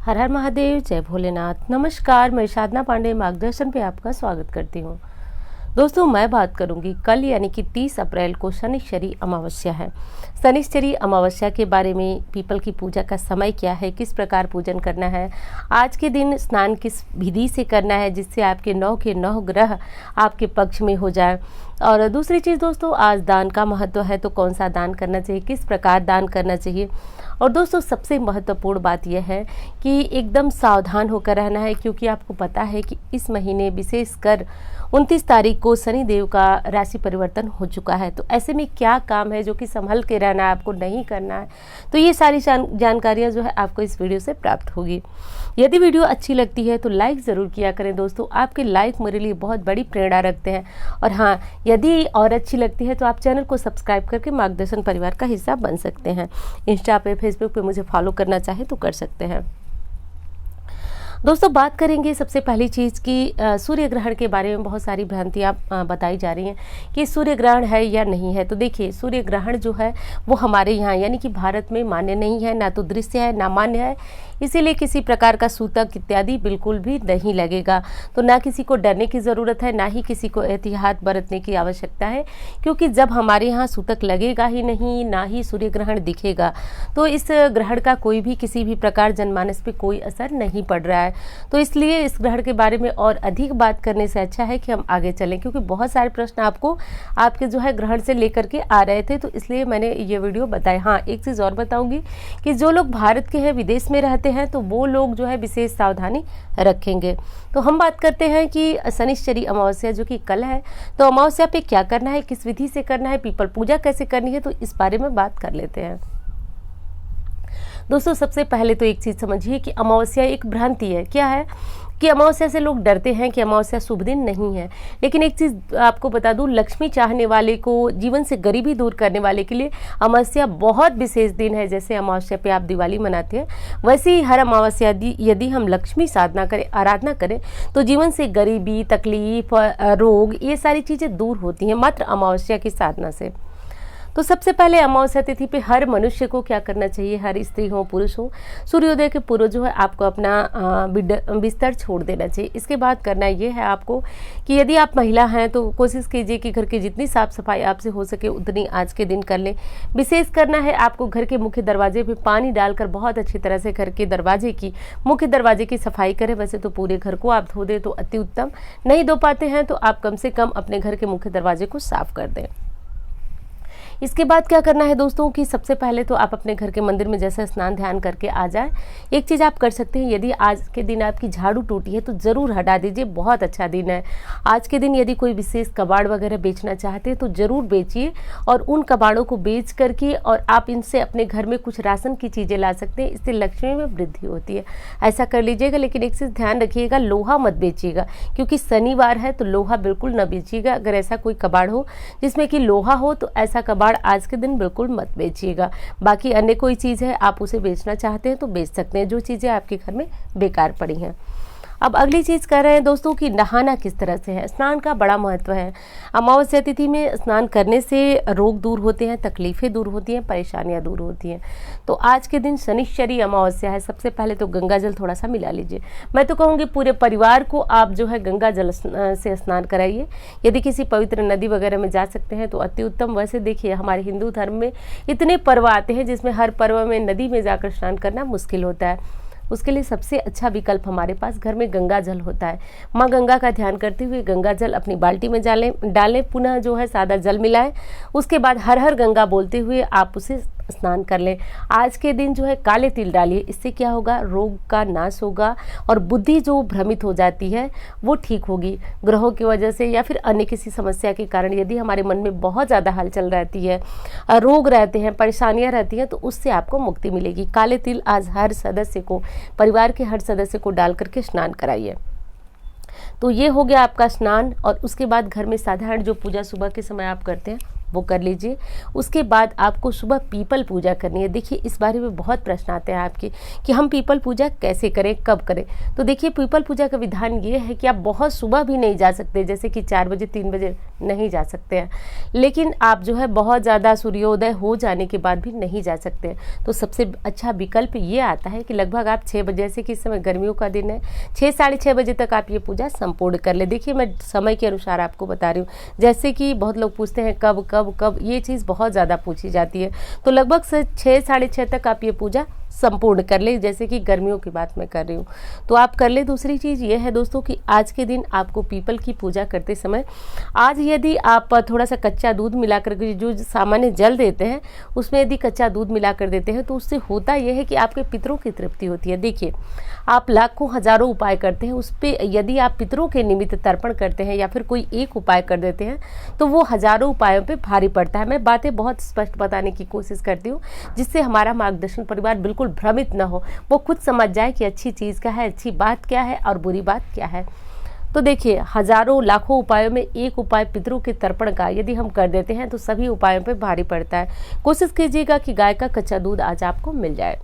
हर हर महादेव, जय भोलेनाथ। नमस्कार, मैं साधना पांडे मार्गदर्शन पे आपका स्वागत करती हूँ। दोस्तों, मैं बात करूंगी कल यानी कि 30 अप्रैल को शनिश्चरी अमावस्या है। शनिश्चरी अमावस्या के बारे में, पीपल की पूजा का समय क्या है, किस प्रकार पूजन करना है, आज के दिन स्नान किस विधि से करना है जिससे आपके 9 के 9 ग्रह आपके पक्ष में हो जाए। और दूसरी चीज़ दोस्तों, आज दान का महत्व है तो कौन सा दान करना चाहिए, किस प्रकार दान करना चाहिए। और दोस्तों, सबसे महत्वपूर्ण बात यह है कि एकदम सावधान होकर रहना है, क्योंकि आपको पता है कि इस महीने विशेषकर 29 तारीख को शनि देव का राशि परिवर्तन हो चुका है। तो ऐसे में क्या काम है जो कि संभल के रहना है, आपको नहीं करना है। तो ये सारी जानकारियाँ जो है आपको इस वीडियो से प्राप्त होगी। यदि वीडियो अच्छी लगती है तो लाइक ज़रूर किया करें दोस्तों, आपके लाइक मेरे लिए बहुत बड़ी प्रेरणा रखते हैं। और हाँ, यदि और अच्छी लगती है तो आप चैनल को सब्सक्राइब करके मार्गदर्शन परिवार का हिस्सा बन सकते हैं। इंस्टा पे, फेसबुक पे मुझे फॉलो करना चाहे तो कर सकते हैं। दोस्तों, बात करेंगे सबसे पहली चीज़ कि सूर्य ग्रहण के बारे में बहुत सारी भ्रांतियाँ बताई जा रही हैं कि सूर्य ग्रहण है या नहीं है। तो देखिए, सूर्य ग्रहण जो है वो हमारे यहाँ यानी कि भारत में मान्य नहीं है, ना तो दृश्य है ना मान्य है। इसीलिए किसी प्रकार का सूतक इत्यादि बिल्कुल भी नहीं लगेगा। तो ना किसी को डरने की ज़रूरत है, ना ही किसी को एहतियात बरतने की आवश्यकता है, क्योंकि जब हमारे यहाँ सूतक लगेगा ही नहीं, ना ही सूर्य ग्रहण दिखेगा, तो इस ग्रहण का कोई भी किसी भी प्रकार जनमानस पे कोई असर नहीं पड़ रहा है। तो इसलिए इस ग्रहण के बारे में और अधिक बात करने से अच्छा है कि हम आगे चलें, क्योंकि बहुत सारे प्रश्न आपके जो है ग्रहण से लेकर के आ रहे थे, तो इसलिए मैंने ये वीडियो बताया। हाँ, एक चीज़ और बताऊंगी कि जो लोग भारत के हैं, विदेश में रहते हैं, तो वो लोग जो है विशेष सावधानी रखेंगे। तो हम बात करते हैं कि शनिश्चरी अमावस्या जो कि कल है, तो अमावस्या पे क्या करना है, किस विधि से करना है, पीपल पूजा कैसे करनी है, तो इस बारे में बात कर लेते हैं। दोस्तों, सबसे पहले तो एक चीज़ समझिए कि अमावस्या एक भ्रांति है। क्या है कि अमावस्या से लोग डरते हैं कि अमावस्या शुभ दिन नहीं है। लेकिन एक चीज़ आपको बता दूं, लक्ष्मी चाहने वाले को, जीवन से गरीबी दूर करने वाले के लिए अमावस्या बहुत विशेष दिन है। जैसे अमावस्या पे आप दिवाली मनाते हैं, वैसे ही हर अमावस्या यदि हम लक्ष्मी साधना करें, आराधना करें, तो जीवन से गरीबी, तकलीफ, रोग, ये सारी चीज़ें दूर होती हैं मात्र अमावस्या की साधना से। तो सबसे पहले अमावस्या तिथि पे हर मनुष्य को क्या करना चाहिए, हर स्त्री हो पुरुष हो, सूर्योदय के पूर्व जो है आपको अपना बिस्तर छोड़ देना चाहिए। इसके बाद करना ये है आपको कि यदि आप महिला हैं तो कोशिश कीजिए कि घर की जितनी साफ सफाई आपसे हो सके उतनी आज के दिन कर लें। विशेष करना है आपको घर के मुख्य दरवाजे पे पानी डालकर बहुत अच्छी तरह से घर के मुख्य दरवाजे की सफाई करें। वैसे तो पूरे घर को आप धो दें तो अति उत्तम, नहीं धो पाते हैं तो आप कम से कम अपने घर के मुख्य दरवाजे को साफ कर दें। इसके बाद क्या करना है दोस्तों कि सबसे पहले तो आप अपने घर के मंदिर में जैसे स्नान ध्यान करके आ जाए। एक चीज़ आप कर सकते हैं, यदि आज के दिन आपकी झाड़ू टूटी है तो ज़रूर हटा दीजिए, बहुत अच्छा दिन है। आज के दिन यदि कोई विशेष कबाड़ वगैरह बेचना चाहते हैं तो ज़रूर बेचिए, और उन कबाड़ों को बेच करके और आप इनसे अपने घर में कुछ राशन की चीज़ें ला सकते हैं। इससे लक्ष्मी में वृद्धि होती है, ऐसा कर लीजिएगा। लेकिन एक चीज़ ध्यान रखिएगा, लोहा मत बेचिएगा, क्योंकि शनिवार है तो लोहा बिल्कुल न बेचिएगा। अगर ऐसा कोई कबाड़ हो जिसमें कि लोहा हो तो ऐसा कबाड़ आज के दिन बिल्कुल मत बेचिएगा। बाकी अन्य कोई चीज़ है आप उसे बेचना चाहते हैं तो बेच सकते हैं, जो चीज़ें आपके घर में बेकार पड़ी हैं। अब अगली चीज़ कर रहे हैं दोस्तों कि नहाना किस तरह से है। स्नान का बड़ा महत्व है। अमावस्या तिथि में स्नान करने से रोग दूर होते हैं, तकलीफ़ें दूर होती हैं, परेशानियां दूर होती हैं। तो आज के दिन शनिश्चरी अमावस्या है। सबसे पहले तो गंगा जल थोड़ा सा मिला लीजिए। मैं तो कहूँगी पूरे परिवार को आप जो है गंगा जल से स्नान कराइए। यदि किसी पवित्र नदी वगैरह में जा सकते हैं तो अति उत्तम। वैसे देखिए, हमारे हिंदू धर्म में इतने पर्व आते हैं जिसमें हर पर्व में नदी में जाकर स्नान करना मुश्किल होता है। उसके लिए सबसे अच्छा विकल्प हमारे पास घर में गंगा जल होता है। माँ गंगा का ध्यान करते हुए गंगा जल अपनी बाल्टी में डालें, पुनः जो है सादा जल मिलाएं। उसके बाद हर हर गंगा बोलते हुए आप उसे स्नान कर लें। आज के दिन जो है काले तिल डालिए, इससे क्या होगा, रोग का नाश होगा और बुद्धि जो भ्रमित हो जाती है वो ठीक होगी। ग्रहों की वजह से या फिर अन्य किसी समस्या के कारण यदि हमारे मन में बहुत ज़्यादा हलचल रहती है, रोग रहते हैं, परेशानियां रहती हैं, तो उससे आपको मुक्ति मिलेगी। काले तिल आज हर सदस्य को, परिवार के हर सदस्य को डाल करके स्नान कराइए। तो ये हो गया आपका स्नान। और उसके बाद घर में साधारण जो पूजा सुबह के समय आप करते हैं वो कर लीजिए। उसके बाद आपको सुबह पीपल पूजा करनी है। देखिए इस बारे में बहुत प्रश्न आते हैं आपके कि हम पीपल पूजा कैसे करें, कब करें। तो देखिए पीपल पूजा का विधान ये है कि आप बहुत सुबह भी नहीं जा सकते, जैसे कि 4 बजे 3 बजे नहीं जा सकते हैं, लेकिन आप जो है बहुत ज़्यादा सूर्योदय हो जाने के बाद भी नहीं जा सकते हैं। तो सबसे अच्छा विकल्प ये आता है कि लगभग आप 6 बजे, जैसे कि इस समय गर्मियों का दिन है, 6 साढ़े 6 बजे तक आप ये पूजा संपूर्ण कर ले। देखिए मैं समय के अनुसार आपको बता रही हूँ, जैसे कि बहुत लोग पूछते हैं कब कब कब, ये चीज़ बहुत ज़्यादा पूछी जाती है। तो लगभग से 6 साढ़े 6 तक आप ये पूजा संपूर्ण कर ले, जैसे कि गर्मियों की बात मैं कर रही हूँ, तो आप कर ले। दूसरी चीज़ ये है दोस्तों कि आज के दिन आपको पीपल की पूजा करते समय आज यदि आप थोड़ा सा कच्चा दूध मिलाकर के, जो सामान्य जल देते हैं उसमें यदि कच्चा दूध मिलाकर देते हैं तो उससे होता यह है कि आपके पितरों की तृप्ति होती है। देखिए आप लाखों हजारों उपाय करते हैं, उस पर यदि आप पितरों के निमित्त तर्पण करते हैं या फिर कोई एक उपाय कर देते हैं तो वो हजारों उपायों पे भारी पड़ता है। मैं बातें बहुत स्पष्ट बताने की कोशिश करती हूँ जिससे हमारा मार्गदर्शन परिवार बिल्कुल भ्रमित न हो, वो खुद समझ जाए कि अच्छी चीज़ क्या है, अच्छी बात क्या है और बुरी बात क्या है। तो देखिए हजारों लाखों उपायों में एक उपाय पितरों के तर्पण का यदि हम कर देते हैं तो सभी उपायों पे भारी पड़ता है। कोशिश कीजिएगा कि गाय का कच्चा दूध आज आपको मिल जाए,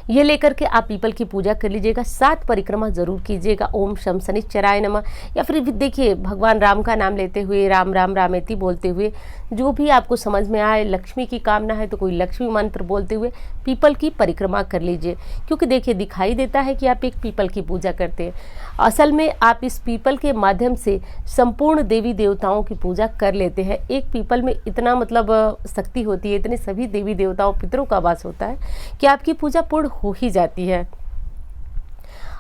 ये लेकर के आप पीपल की पूजा कर लीजिएगा। 7 परिक्रमा जरूर कीजिएगा, ओम शम शनिश्चराय नमः, या फिर देखिए भगवान राम का नाम लेते हुए, राम राम रामेति बोलते हुए, जो भी आपको समझ में आए। लक्ष्मी की कामना है तो कोई लक्ष्मी मंत्र बोलते हुए पीपल की परिक्रमा कर लीजिए, क्योंकि देखिए दिखाई देता है कि आप एक पीपल की पूजा करते हैं, असल में आप इस पीपल के माध्यम से संपूर्ण देवी देवताओं की पूजा कर लेते हैं। एक पीपल में इतना मतलब शक्ति होती है, इतने सभी देवी देवताओं पितरों का वास होता है कि आपकी पूजा पूर्ण हो ही जाती है।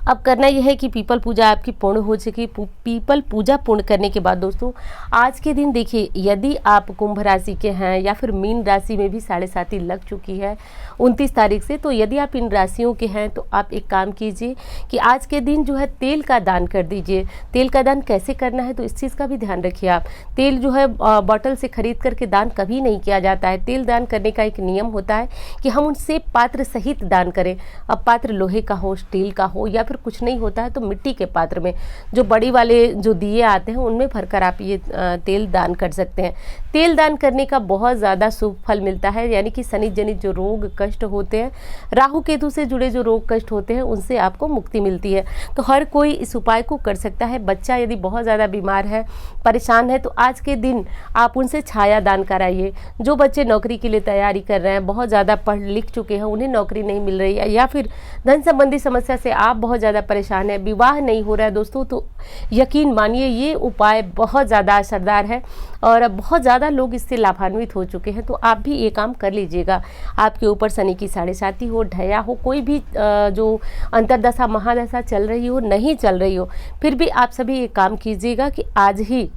अब करना यह है कि पीपल पूजा आपकी पूर्ण हो चुकी। पीपल पूजा पूर्ण करने के बाद दोस्तों आज के दिन देखिए यदि आप कुंभ राशि के हैं या फिर मीन राशि में भी 7:30 लग चुकी है 29 तारीख से, तो यदि आप इन राशियों के हैं तो आप एक काम कीजिए कि आज के दिन जो है तेल का दान कर दीजिए। तेल का दान कैसे करना है तो इस चीज़ का भी ध्यान रखिए आप। तेल जो है बॉटल से खरीद करके दान कभी नहीं किया जाता है। तेल दान करने का एक नियम होता है कि हम उनसे पात्र सहित दान करें। अब पात्र लोहे का हो, स्टील का हो, या फिर कुछ नहीं होता है तो मिट्टी के पात्र में, जो बड़ी वाले जो दिए आते हैं उनमें भरकर आप ये तेल दान कर सकते हैं। तेल दान करने का बहुत ज़्यादा शुभ फल मिलता है, यानी कि शनि जनित जो रोग कष्ट होते हैं, राहु केतु से जुड़े जो रोग कष्ट होते हैं, उनसे आपको मुक्ति मिलती है। तो हर कोई इस उपाय को कर सकता है। बच्चा यदि बहुत ज़्यादा बीमार है, परेशान है, तो आज के दिन आप उनसे छाया दान कराइए। जो बच्चे नौकरी के लिए तैयारी कर रहे हैं, बहुत ज़्यादा पढ़ लिख चुके हैं, उन्हें नौकरी नहीं मिल रही है, या फिर धन संबंधी समस्या से आप बहुत ज़्यादा परेशान है, विवाह नहीं हो रहा है दोस्तों, तो यकीन मानिए ये उपाय बहुत ज़्यादा असरदार है और बहुत ज़्यादा लोग इससे लाभान्वित हो चुके हैं। तो आप भी ये काम कर लीजिएगा। आपके ऊपर शनि की 7.5 हो, ढया हो, कोई भी जो अंतरदशा महादशा चल रही हो, नहीं चल रही हो, फिर भी आप सभी ये काम कीजिएगा कि आज ही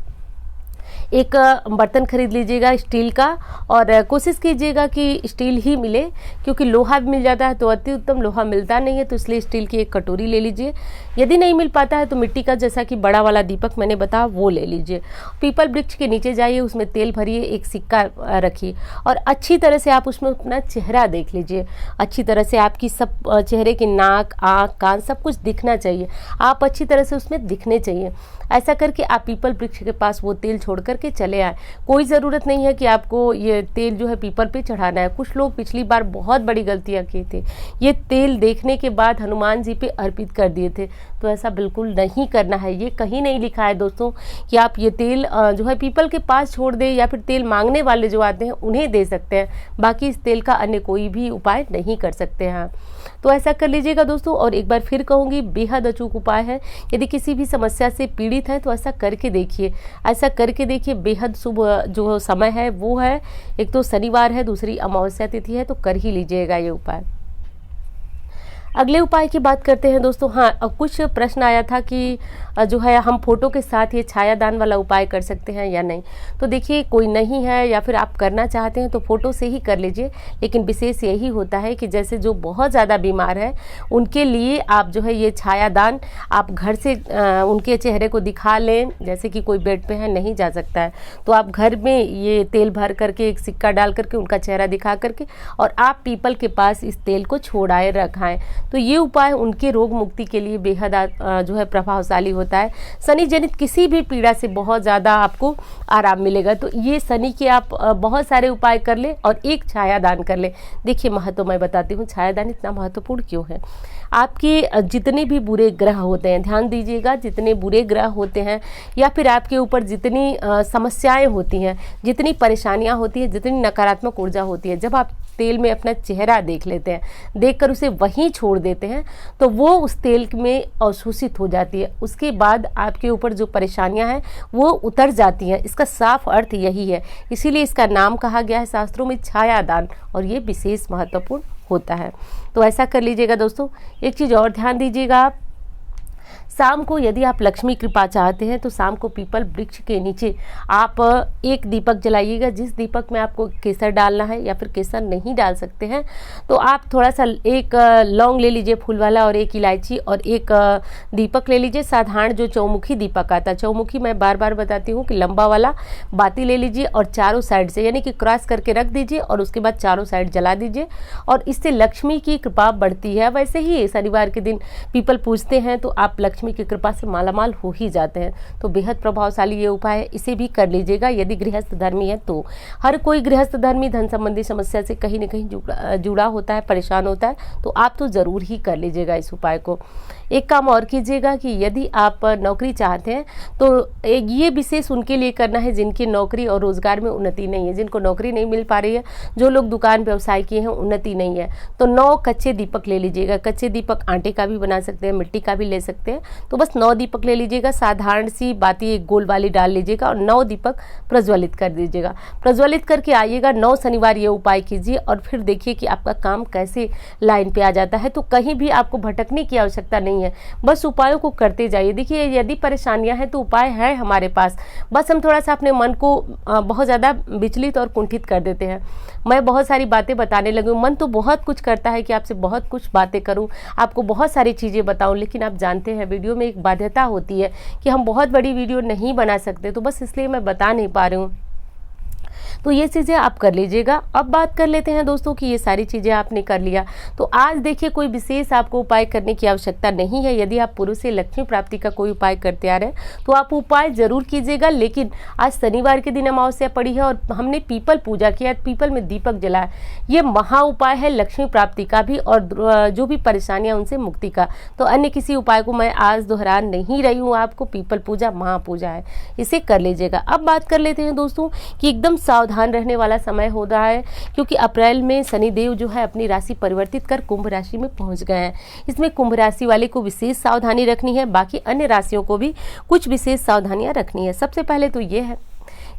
एक बर्तन खरीद लीजिएगा स्टील का, और कोशिश कीजिएगा कि स्टील ही मिले, क्योंकि लोहा भी मिल जाता है तो अति उत्तम, लोहा मिलता नहीं है तो इसलिए स्टील की एक कटोरी ले लीजिए। यदि नहीं मिल पाता है तो मिट्टी का, जैसा कि बड़ा वाला दीपक मैंने बताया, वो ले लीजिए। पीपल वृक्ष के नीचे जाइए, उसमें तेल भरिए, एक सिक्का रखिए और अच्छी तरह से आप उसमें अपना चेहरा देख लीजिए। अच्छी तरह से आपकी सब चेहरे की नाक, आँख, कान सब कुछ दिखना चाहिए, आप अच्छी तरह से उसमें दिखने चाहिए। ऐसा करके आप पीपल वृक्ष के पास वो तेल छोड़ करके चले आए। कोई ज़रूरत नहीं है कि आपको ये तेल जो है पीपल पे चढ़ाना है। कुछ लोग पिछली बार बहुत बड़ी गलतियां किए थे, ये तेल देखने के बाद हनुमान जी पे अर्पित कर दिए थे, तो ऐसा बिल्कुल नहीं करना है। ये कहीं नहीं लिखा है दोस्तों कि आप ये तेल जो है पीपल के पास छोड़ दें, या फिर तेल मांगने वाले जो आते हैं उन्हें दे सकते हैं, बाकी इस तेल का अन्य कोई भी उपाय नहीं कर सकते हैं। तो ऐसा कर लीजिएगा दोस्तों। और एक बार फिर कहूँगी, बेहद अचूक उपाय है। यदि किसी भी समस्या से पीड़ित है तो ऐसा करके देखिए, ऐसा करके देखिए। बेहद शुभ जो समय है वो है, एक तो शनिवार है, दूसरी अमावस्या तिथि है, तो कर ही लीजिएगा ये उपाय। अगले उपाय की बात करते हैं दोस्तों। हाँ, कुछ प्रश्न आया था कि जो है हम फोटो के साथ ये छायादान वाला उपाय कर सकते हैं या नहीं। तो देखिए, कोई नहीं है या फिर आप करना चाहते हैं तो फोटो से ही कर लीजिए, लेकिन विशेष यही होता है कि जैसे जो बहुत ज़्यादा बीमार है उनके लिए आप जो है ये छायादान आप घर से उनके चेहरे को दिखा लें। जैसे कि कोई बेड पे है, नहीं जा सकता है, तो आप घर में ये तेल भर करके एक सिक्का डाल करके उनका चेहरा दिखा करके और आप पीपल के पास इस तेल को छोड़ाए रखाएं। तो ये उपाय उनके रोग मुक्ति के लिए बेहद जो है प्रभावशाली होता है। शनि जनित किसी भी पीड़ा से बहुत ज़्यादा आपको आराम मिलेगा। तो ये शनि के आप बहुत सारे उपाय कर ले और एक छायादान कर ले। देखिए महत्व मैं बताती हूँ, छायादान इतना महत्वपूर्ण क्यों है। आपके जितने भी बुरे ग्रह होते हैं, ध्यान दीजिएगा, जितने बुरे ग्रह होते हैं या फिर आपके ऊपर जितनी समस्याएं होती हैं, जितनी परेशानियां होती हैं, जितनी नकारात्मक ऊर्जा होती है, जब आप तेल में अपना चेहरा देख लेते हैं, देखकर उसे वहीं छोड़ देते हैं, तो वो उस तेल में अवशोषित हो जाती है। उसके बाद आपके ऊपर जो परेशानियां हैं वो उतर जाती हैं। इसका साफ अर्थ यही है, इसीलिए इसका नाम कहा गया है शास्त्रों में छायादान, और ये विशेष महत्वपूर्ण होता है। तो ऐसा कर लीजिएगा दोस्तों। एक चीज़ और ध्यान दीजिएगा, आप शाम को यदि आप लक्ष्मी कृपा चाहते हैं तो शाम को पीपल वृक्ष के नीचे आप एक दीपक जलाइएगा। जिस दीपक में आपको केसर डालना है या फिर केसर नहीं डाल सकते हैं तो आप थोड़ा सा एक लौंग ले लीजिए फूल वाला, और एक इलायची, और एक दीपक ले लीजिए साधारण जो चौमुखी दीपक आता है। चौमुखी मैं बार बार बताती हूँ कि लंबा वाला बाती ले लीजिए और चारों साइड से यानी कि क्रॉस करके रख दीजिए और उसके बाद चारों साइड जला दीजिए, और इससे लक्ष्मी की कृपा बढ़ती है। वैसे ही शनिवार के दिन पीपल पूजते हैं तो आप लक्ष्मी की कृपा से मालामाल हो ही जाते हैं। तो बेहद प्रभावशाली ये उपाय है, इसे भी कर लीजिएगा यदि गृहस्थ धर्मी है तो। हर कोई गृहस्थ धर्मी धन संबंधी समस्या से कहीं न कहीं जुड़ा होता है, परेशान होता है, तो आप तो ज़रूर ही कर लीजिएगा इस उपाय को। एक काम और कीजिएगा कि यदि आप नौकरी चाहते हैं तो ये विशेष उनके लिए करना है जिनकी नौकरी और रोजगार में उन्नति नहीं है, जिनको नौकरी नहीं मिल पा रही है, जो लोग दुकान व्यवसाय किए हैं उन्नति नहीं है, तो 9 कच्चे दीपक ले लीजिएगा। कच्चे दीपक आटे का भी बना सकते हैं, मिट्टी का भी ले सकते हैं, तो बस 9 दीपक ले लीजिएगा। साधारण सी बाती एक गोल वाली डाल लीजिएगा और 9 दीपक प्रज्वलित कर दीजिएगा। प्रज्वलित करके आइएगा, 9 शनिवार ये उपाय कीजिए और फिर देखिए कि आपका काम कैसे लाइन पे आ जाता है। तो कहीं भी आपको भटकने की आवश्यकता नहीं है, बस उपायों को करते जाइए। देखिए यदि परेशानियां हैं तो उपाय है हमारे पास, बस हम थोड़ा सा अपने मन को बहुत ज़्यादा विचलित और कुंठित कर देते हैं। मैं बहुत सारी बातें बताने लगी हूँ, मन तो बहुत कुछ करता है कि आपसे बहुत कुछ बातें करूँ, आपको बहुत सारी चीज़ें बताऊँ, लेकिन आप जानते हैं वीडियो में एक बाध्यता होती है कि हम बहुत बड़ी वीडियो नहीं बना सकते, तो बस इसलिए मैं बता नहीं पा रही हूँ। तो ये चीज़ें आप कर लीजिएगा। अब बात कर लेते हैं दोस्तों कि ये सारी चीज़ें आपने कर लिया, तो आज देखिए कोई विशेष आपको उपाय करने की आवश्यकता नहीं है। यदि आप पुरुष से लक्ष्मी प्राप्ति का कोई उपाय करते आ रहे हैं तो आप उपाय जरूर कीजिएगा, लेकिन आज शनिवार के दिन अमावस्या पड़ी है और हमने पीपल पूजा किया, पीपल में दीपक जलाया, ये महा उपाय है लक्ष्मी प्राप्ति का भी और जो भी परेशानियां उनसे मुक्ति का। तो अन्य किसी उपाय को मैं आज दोहरा नहीं रही हूँ आपको, पीपल पूजा महापूजा है, इसे कर लीजिएगा। अब बात कर लेते हैं दोस्तों कि एकदम सावधान रहने वाला समय हो रहा है, क्योंकि अप्रैल में शनिदेव जो है अपनी राशि परिवर्तित कर कुंभ राशि में पहुंच गए हैं। इसमें कुंभ राशि वाले को विशेष सावधानी रखनी है, बाकी अन्य राशियों को भी कुछ विशेष सावधानियां रखनी है। सबसे पहले तो ये है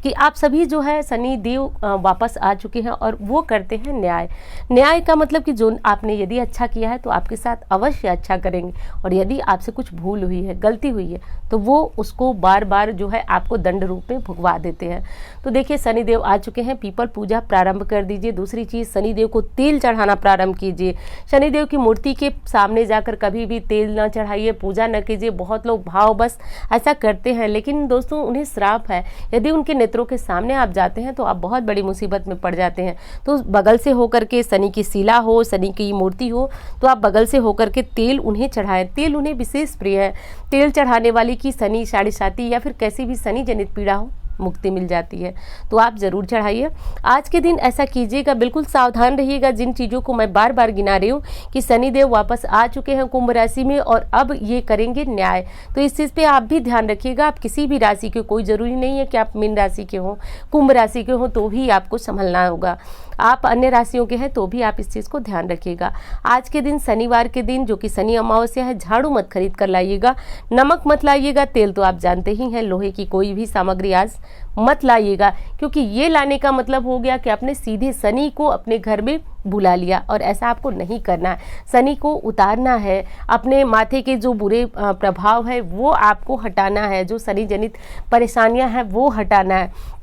कि आप सभी जो है शनि देव वापस आ चुके हैं और वो करते हैं न्याय। न्याय का मतलब कि जो आपने यदि अच्छा किया है तो आपके साथ अवश्य अच्छा करेंगे, और यदि आपसे कुछ भूल हुई है, गलती हुई है, तो वो उसको बार बार जो है आपको दंड रूप में भुगवा देते हैं। तो देखिए शनिदेव आ चुके हैं, पीपल पूजा प्रारंभ कर दीजिए। दूसरी चीज़, शनिदेव को तेल चढ़ाना प्रारंभ कीजिए। शनिदेव की मूर्ति के सामने जाकर कभी भी तेल न चढ़ाइए, पूजा न कीजिए। बहुत लोग भाव बस ऐसा करते हैं, लेकिन दोस्तों उन्हें श्राप है, यदि उनके नेत्रों के सामने आप जाते हैं तो आप बहुत बड़ी मुसीबत में पड़ जाते हैं। तो बगल से होकर के शनि की शिला हो, शनि की मूर्ति हो, तो आप बगल से होकर के तेल उन्हें चढ़ाएं। तेल उन्हें विशेष प्रिय है। तेल चढ़ाने वाली की शनि साढ़े साती या फिर कैसी भी शनि जनित पीड़ा हो मुक्ति मिल जाती है, तो आप जरूर चढ़ाइए। आज के दिन ऐसा कीजिएगा, बिल्कुल सावधान रहिएगा जिन चीज़ों को मैं बार बार गिना रही हूँ कि शनिदेव वापस आ चुके हैं कुंभ राशि में और अब ये करेंगे न्याय। तो इस चीज़ पे आप भी ध्यान रखिएगा। आप किसी भी राशि के, कोई ज़रूरी नहीं है कि आप मीन राशि के हों, कुंभ राशि के हों तो ही आपको संभलना होगा। आप अन्य राशियों के हैं तो भी आप इस चीज़ को ध्यान रखिएगा। आज के दिन शनिवार के दिन जो कि शनि अमावस्या है, झाड़ू मत खरीद कर लाइएगा, नमक मत लाइएगा, तेल तो आप जानते ही हैं, लोहे की कोई भी सामग्री आज मत लाइएगा, क्योंकि ये लाने का मतलब हो गया कि आपने सीधे शनि को अपने घर में बुला लिया, और ऐसा आपको नहीं करना है। शनि को उतारना है, अपने माथे के जो बुरे प्रभाव है वो आपको हटाना है, जो शनि जनित परेशानियां हैं वो हटाना है।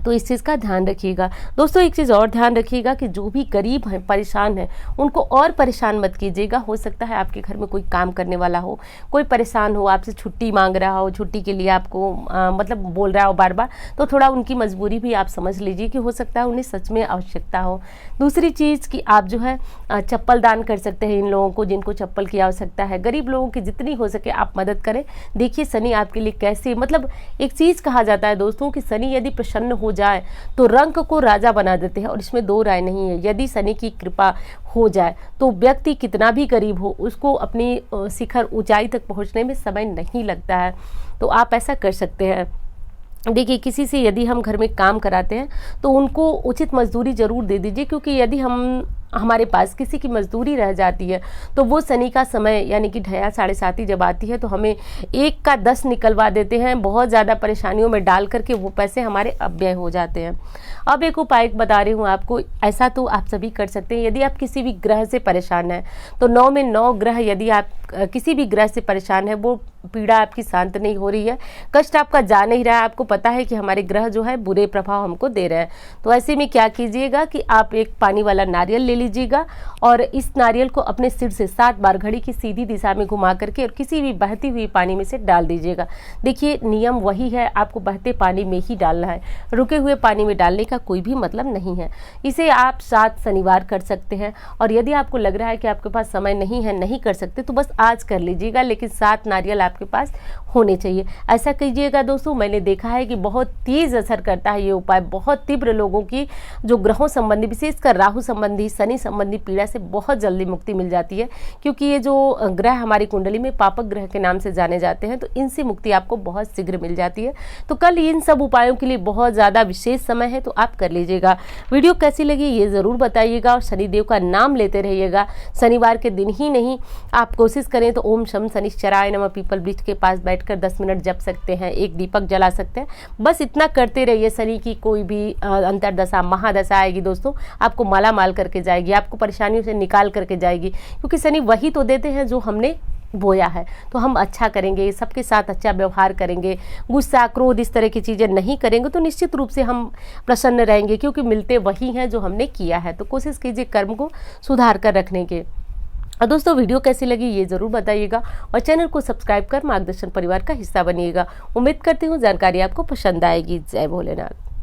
तो इस चीज़ का ध्यान रखिएगा। दोस्तों एक चीज़ और ध्यान रखिएगा कि जो भी गरीब हैं, परेशान हैं, उनको और परेशान मत कीजिएगा। हो सकता है आपके घर में कोई काम करने वाला हो, कोई परेशान हो, आपसे छुट्टी मांग रहा हो, छुट्टी के लिए आपको मतलब बोल रहा हो बार बार, तो थोड़ा उनकी मजबूरी भी आप समझ लीजिए कि हो सकता है उन्हें सच में आवश्यकता हो। दूसरी चीज़ कि आप जो है चप्पल दान कर सकते हैं इन लोगों को जिनको चप्पल की आवश्यकता है। गरीब लोगों की जितनी हो सके आप मदद करें। देखिए शनि आपके लिए कैसे, मतलब एक चीज़ कहा जाता है दोस्तों कि शनि यदि प्रसन्न हो जाए तो रंक को राजा बना देते हैं, और इसमें दो राय नहीं है। यदि शनि की कृपा हो जाए तो व्यक्ति कितना भी गरीब हो उसको अपनी शिखर ऊंचाई तक पहुंचने में समय नहीं लगता है। तो आप ऐसा कर सकते हैं। देखिए किसी से यदि हम घर में काम कराते हैं तो उनको उचित मजदूरी ज़रूर दे दीजिए, क्योंकि यदि हमारे पास किसी की मजदूरी रह जाती है तो वो शनि का समय यानी कि ढैया 7:30 जब आती है तो हमें 1 का 10 निकलवा देते हैं, बहुत ज़्यादा परेशानियों में डाल करके वो पैसे हमारे अपव्यय हो जाते हैं। अब एक उपाय बता रही हूँ आपको, ऐसा तो आप सभी कर सकते हैं। यदि आप किसी भी ग्रह से परेशान हैं तो 9 में 9 ग्रह, यदि आप किसी भी ग्रह से परेशान है, वो पीड़ा आपकी शांत नहीं हो रही है, कष्ट आपका जा नहीं रहा है, आपको पता है कि हमारे ग्रह जो है बुरे प्रभाव हमको दे रहे हैं, तो ऐसे में क्या कीजिएगा कि आप एक पानी वाला नारियल ले लीजिएगा और इस नारियल को अपने सिर से 7 बार घड़ी की सीधी दिशा में घुमा करके और किसी भी बहती हुई पानी में से डाल दीजिएगा। देखिए नियम वही है, आपको बहते पानी में ही डालना है, रुके हुए पानी में डालने का कोई भी मतलब नहीं है। इसे आप 7 शनिवार कर सकते हैं, और यदि आपको लग रहा है कि आपके पास समय नहीं है, नहीं कर सकते, तो बस आज कर लीजिएगा, लेकिन 7 नारियल आपके पास होने चाहिए। ऐसा कीजिएगा दोस्तों, मैंने देखा है कि बहुत तेज असर करता है ये उपाय। बहुत तीव्र लोगों की जो ग्रहों संबंधी, विशेषकर राहु संबंधी, शनि संबंधी पीड़ा से बहुत जल्दी मुक्ति मिल जाती है, क्योंकि ये जो ग्रह हमारी कुंडली में पापक ग्रह के नाम से जाने जाते हैं, तो इनसे मुक्ति आपको बहुत शीघ्र मिल जाती है। तो कल इन सब उपायों के लिए बहुत ज़्यादा विशेष समय है, तो आप कर लीजिएगा। वीडियो कैसी लगी ये ज़रूर बताइएगा, और शनिदेव का नाम लेते रहिएगा। शनिवार के दिन ही नहीं, आप कोशिश करें तो ओम शम शनिश्चराय नमः पीपल वृक्ष के पास बैठकर 10 मिनट जप सकते हैं, एक दीपक जला सकते हैं, बस इतना करते रहिए। शनि की कोई भी अंतरदशा, महादशा आएगी दोस्तों, आपको माला माल करके जाएगी, आपको परेशानियों से निकाल करके जाएगी, क्योंकि शनि वही तो देते हैं जो हमने बोया है। तो हम अच्छा करेंगे, सबके साथ अच्छा व्यवहार करेंगे, गुस्सा क्रोध इस तरह की चीज़ें नहीं करेंगे, तो निश्चित रूप से हम प्रसन्न रहेंगे, क्योंकि मिलते वही हैं जो हमने किया है। तो कोशिश कीजिए कर्म को सुधार कर रखने के। और दोस्तों वीडियो कैसी लगी ये ज़रूर बताइएगा, और चैनल को सब्सक्राइब कर मार्गदर्शन परिवार का हिस्सा बनिएगा। उम्मीद करती हूँ जानकारी आपको पसंद आएगी। जय भोलेनाथ।